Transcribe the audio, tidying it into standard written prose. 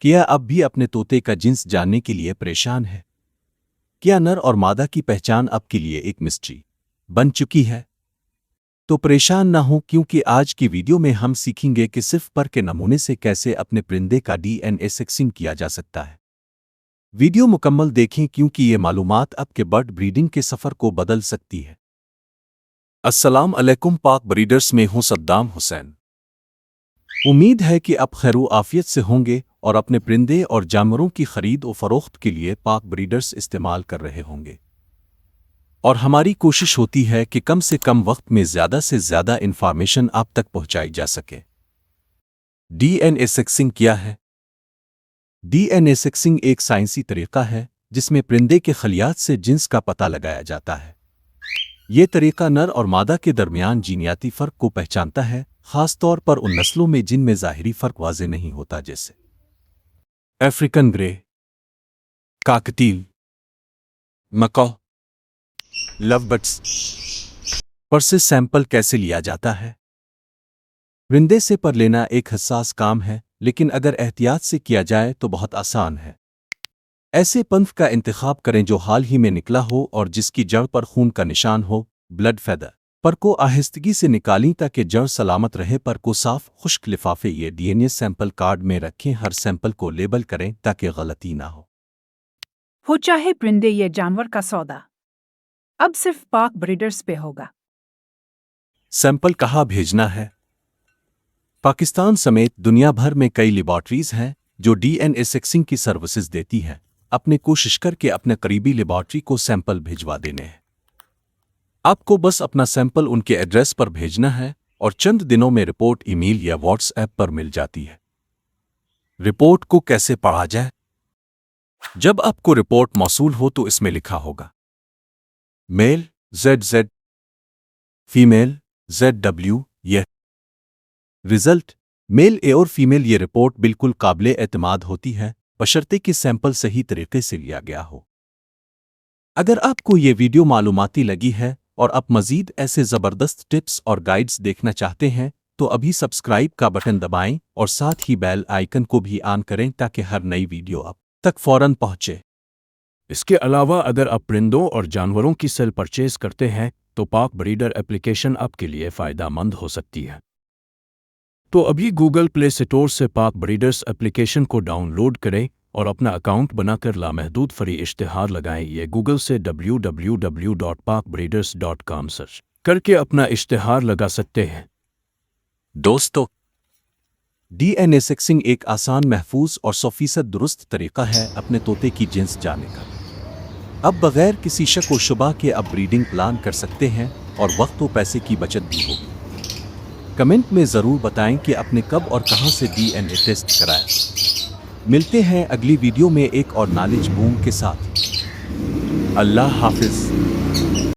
क्या अब भी अपने तोते का जिन्स जानने के लिए परेशान है? क्या नर और मादा की पहचान अब के लिए एक मिस्ट्री बन चुकी है? तो परेशान ना हो, क्योंकि आज की वीडियो में हम सीखेंगे कि सिर्फ पर के नमूने से कैसे अपने परिंदे का डीएनए सेक्सिंग किया जा सकता है। वीडियो मुकम्मल देखें, क्योंकि ये मालूमात आपके बर्ड ब्रीडिंग के सफ़र को बदल सकती है। अस्सलाम अलैकुम पाक ब्रीडर्स, में हूं सद्दाम हुसैन। उम्मीद है कि आप खैरो आफियत से होंगे और अपने परिंदे और जानवरों की खरीद और फरोख्त के लिए पाक ब्रीडर्स इस्तेमाल कर रहे होंगे। और हमारी कोशिश होती है कि कम से कम वक्त में ज़्यादा से ज़्यादा इंफॉर्मेशन आप तक पहुंचाई जा सके। डीएनए सेक्सिंग क्या है? डीएनए सेक्सिंग एक साइंसी तरीका है जिसमें परिंदे के खलियात से जिन्स का पता लगाया जाता है। ये तरीका नर और मादा के दरमियान जीनियाती फ़र्क को पहचानता है, ख़ास तौर पर उन नस्लों में जिनमें ज़ाहिरी फ़र्क वाज़े नहीं होता, जैसे अफ्रीकन ग्रे, काकटील, मकौ, लवबर्ड्स। पर से सैंपल कैसे लिया जाता है? परिंदे से पर लेना एक हसास काम है, लेकिन अगर एहतियात से किया जाए तो बहुत आसान है। ऐसे पंथ का इंतखाब करें जो हाल ही में निकला हो और जिसकी जड़ पर खून का निशान हो। ब्लड फेदर पर को आहिस्तगी से निकालें ताकि जड़ सलामत रहे। पर को साफ खुश्क लिफाफे ये डीएनए सैंपल कार्ड में रखें। हर सैंपल को लेबल करें ताकि गलती ना हो। चाहे परिंदे या जानवर का सौदा अब सिर्फ पाक ब्रीडर्स पे होगा। सैंपल कहाँ भेजना है? पाकिस्तान समेत दुनिया भर में कई लेबॉर्ट्रीज हैं जो डीएनए सेक्सिंग की सर्विसेज देती हैं। अपने कोशिश करके अपने करीबी लेबॉर्ट्री को सैंपल भिजवा देने हैं। आपको बस अपना सैंपल उनके एड्रेस पर भेजना है और चंद दिनों में रिपोर्ट ईमेल या व्हाट्सएप पर मिल जाती है। रिपोर्ट को कैसे पढ़ा जाए? जब आपको रिपोर्ट मौसूल हो तो इसमें लिखा होगा मेल ZZ, फीमेल ZW। यह रिजल्ट मेल ए और फीमेल। ये रिपोर्ट बिल्कुल काबिले एतमाद होती है, बशर्ते कि सैंपल सही तरीके से लिया गया हो। अगर आपको ये वीडियो मालूमाती लगी है और आप मज़ीद ऐसे ज़बरदस्त टिप्स और गाइड्स देखना चाहते हैं तो अभी सब्सक्राइब का बटन दबाएं और साथ ही बेल आइकन को भी ऑन करें ताकि हर नई वीडियो आप तक फौरन पहुंचे। इसके अलावा अगर आप परिंदों और जानवरों की सेल परचेज करते हैं तो पाक ब्रीडर एप्लीकेशन आपके लिए फ़ायदेमंद हो सकती है। तो अभी गूगल प्ले स्टोर से पाक ब्रीडर्स एप्लीकेशन को डाउनलोड करें और अपना अकाउंट बनाकर लामहदूद फ्री इश्तिहार लगाएं। ये गूगल से www.pakbreeders.com सर्च करके अपना इश्तिहार लगा सकते हैं। दोस्तों, डीएनए सेक्सिंग एक आसान, महफूज और 100% दुरुस्त तरीका है अपने तोते की जिन्स जानने का। अब बगैर किसी शक व शुबा के अब ब्रीडिंग प्लान कर सकते हैं और वक्त व पैसे की बचत भी होगी। कमेंट में ज़रूर बताएं कि आपने कब और कहां से डीएनए टेस्ट कराया। मिलते हैं अगली वीडियो में एक और नॉलेज बूम के साथ। अल्लाह हाफिज़।